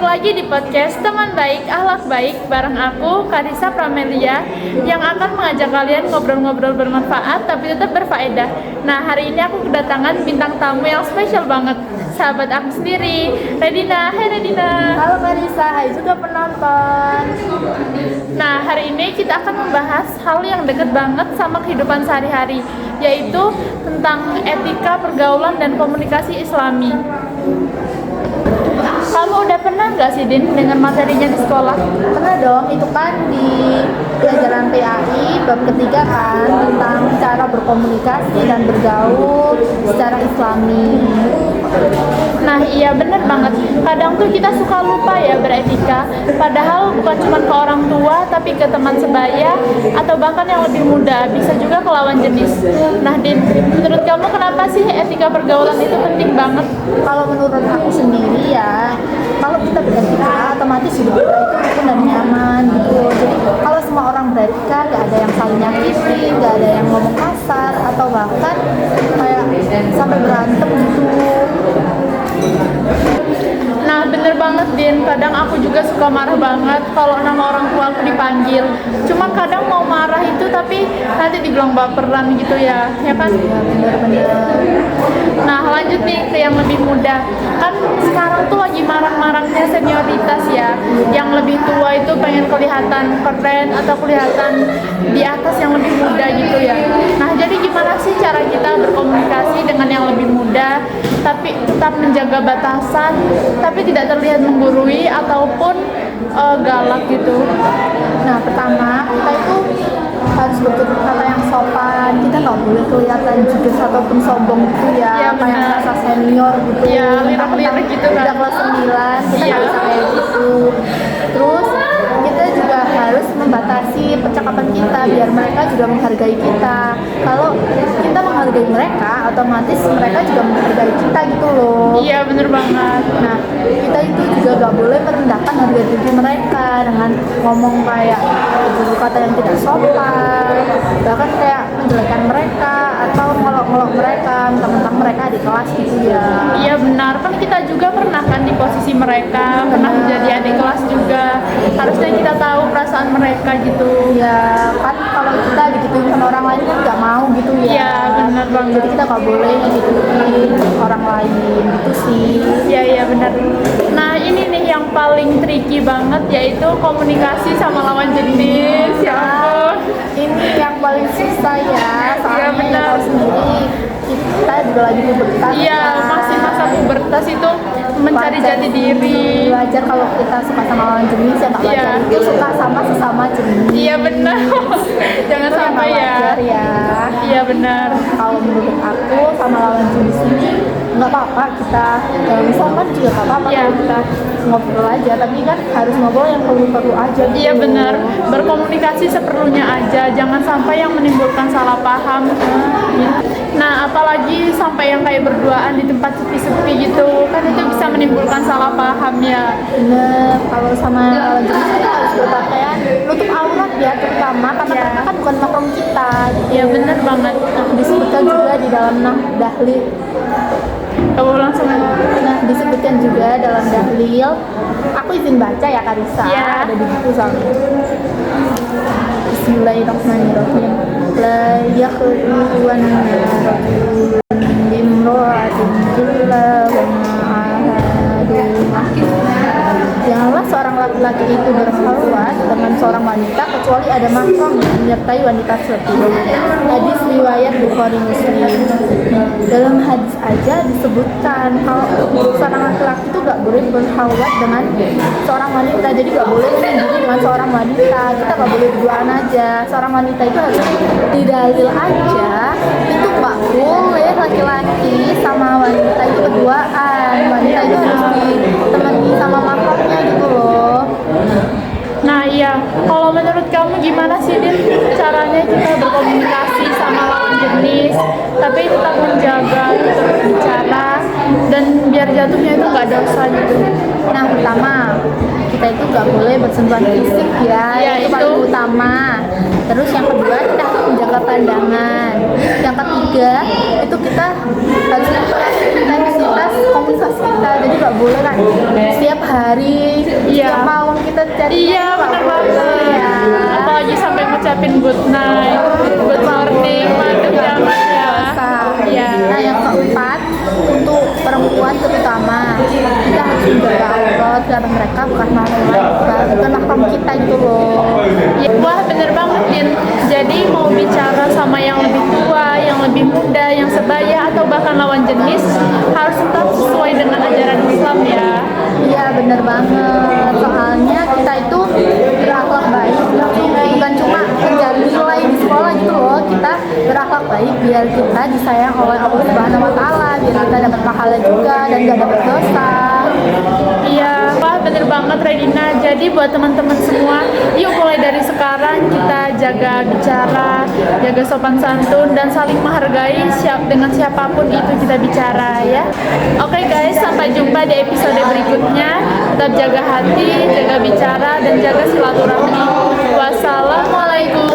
lagi di podcast Teman Baik Akhlak Baik bareng aku, Karissa Pramelia, yang akan mengajak kalian ngobrol-ngobrol bermanfaat tapi tetap berfaedah. Nah, hari ini aku kedatangan bintang tamu yang spesial banget, sahabat aku sendiri, Redina. Hai Redina. Halo Karissa, hai juga penonton. Nah, hari ini kita akan membahas hal yang deket banget sama kehidupan sehari-hari, yaitu tentang etika pergaulan dan komunikasi Islami. Kamu udah pernah nggak sih Din dengar materinya di sekolah? Pernah dong, itu kan di pelajaran PAI bab ketiga kan, tentang cara berkomunikasi dan bergaul secara Islami. Nah iya bener banget, kadang tuh kita suka lupa ya beretika, padahal bukan cuma ke orang tua tapi ke teman sebaya atau bahkan yang lebih muda, bisa juga ke lawan jenis. Nah Din, menurut kamu kenapa sih etika pergaulan itu penting banget? Kalau menurut aku sendiri ya, kalau kita beretika otomatis hidup kita itu rukun dan nyaman gitu. Jadi kalau semua orang beretika, gak ada yang saling nyakiti, gak ada yang ngomong kasar atau bahkan kayak sampai berantem gitu. Nah bener banget Din, kadang aku juga suka marah banget kalau nama orang tua aku dipanggil. Cuma kadang mau marah itu tapi nanti dibilang baperan gitu ya kan? Ya bener-bener. Nah lanjut nih ke yang lebih muda. Kan sekarang tuh lagi marak-maraknya senioritas ya. Yang lebih tua itu pengen kelihatan keren atau kelihatan di atas yang lebih muda gitu ya. Nah jadi gimana sih cara kita berkomunikasi dengan yang lebih muda tapi tetap menjaga batasan, tapi tidak terlihat menggurui ataupun galak gitu? Nah pertama kita itu harus bertutur kata yang sopan, kita nggak boleh kelihatan judes ataupun sombong gitu ya, kayak rasa senior gitu, ya lirik-lirik gitu kan, udah kelas 9 kita nggak bisa kayak gitu. Terus kita juga harus membatasi percakapan kita biar mereka juga menghargai kita. Kalau kita menghargai mereka, otomatis mereka juga menghargai kita gitu loh. Iya bener banget. Nah kita itu juga gak boleh merendahkan harga diri mereka dengan ngomong kayak kata yang tidak sopan, bahkan kayak menjelekkan mereka atau ngolok-ngolok mereka, mentang-mentang mereka di kelas gitu ya. Iya benar, kan kita juga pernah kan di posisi mereka, pernah menjadi adik kelas juga. Harusnya kita tahu perasaan mereka gitu. Ya kan kalau kita digituin sama orang lain kan gak mau gitu ya. Iya benar banget. Jadi kita gak boleh ngegituin orang lain gitu sih. Iya benar. Nah ini nih yang paling tricky banget, yaitu komunikasi sama lawan jenis. Ya ampun, Ini yang paling susah ya, soalnya benar. tahu sendiri kita juga lagi pubertas. Iya, masih masa pubertas itu mencari jati diri. Wajar kalau kita suka sama lawan jenis, ya nggak wajar itu suka sama sesama jenis. Iya benar. Jangan Itu yang sampai nggak ya. wajar ya. Iya benar. Kalau menurut aku sama lawan jenis ini nggak apa-apa kita misalkan juga nggak apa-apa Iya. kalau kita ngobrol aja, tapi kan harus ngobrol yang perlu-perlu aja gitu. Iya benar, berkomunikasi seperlunya aja, jangan sampai yang menimbulkan salah paham. Nah apalagi sampai yang kayak berduaan di tempat sepi-sepi gitu, kan itu bisa menimbulkan salah paham ya. Bener, kalau sama lawan jenis kita harus berpakaian nutup aurat ya, terutama karena mereka kan bukan mahram kita gitu. Iya benar banget. Disebutkan juga di dalam dahlil. Kamu langsung Nah, disebutkan juga dalam dahlil. Aku izin baca ya Karissa, Ya. ada di buku soalnya. Bismillahirrahmanirrahim. La yakhluwanna rajulun bimra'atin illa wa Janganlah seorang laki-laki itu berkhalwat dengan seorang wanita kecuali ada mahram yang menyertai wanita tersebut. Hadis riwayat Bukhari Muslim. Dalam hadis aja disebutkan kalau seorang laki-laki itu gak boleh berkhalwat dengan seorang wanita, jadi gak boleh menyendiri dengan seorang wanita. Kita gak boleh berduaan aja. Seorang wanita itu harus didalil aja. Itu gak boleh laki-laki sama wanita itu berduaan. Wanita itu harus ditemani sama mahramnya gitu loh. Nah iya, kalau menurut kamu gimana sih Din caranya kita berkomunikasi sama lawan jenis tapi tetap menjaga terus bicara dan biar jatuhnya itu nggak dosa gitu? Nah pertama, kita itu nggak boleh bersentuhan fisik ya, Ya, itu paling utama. Terus yang kedua kita harus menjaga pandangan. Yang ketiga itu kita harus mengatur intensitas komunikasi kita, jadi nggak boleh kayak setiap hari, Iya. setiap malam kita chat. Iya, benar banget. Ya. Apalagi sampai ngucapin good night, good morning, mantap banget ya. Iya. Nah, yang keempat, untuk perempuan terutama, kita harus menjaga aurat karena mereka bukan mahram kita gitu loh. Ya, wah bener banget Din. Jadi mau bicara sama yang lebih tua, yang lebih muda, yang sebaya atau bahkan lawan jenis harus tetap sesuai dengan ajaran Islam ya. Iya bener banget. Soalnya kita itu berakhlak baik, bukan cuma menjalin nilai di sekolah gitu loh. Kita berakhlak baik biar kita disayang oleh Allah Subhanahu Wa Taala, biar kita dapat pahala juga dan gak dapat dosa. Iya, wah bener banget Redina. Jadi buat teman-teman semua, yuk mulai dari sekarang kita jaga bicara, jaga sopan santun dan saling menghargai dengan siapapun itu kita bicara ya. Oke guys, sampai jumpa di episode berikutnya. Tetap jaga hati, jaga bicara dan jaga silaturahmi. Wassalamualaikum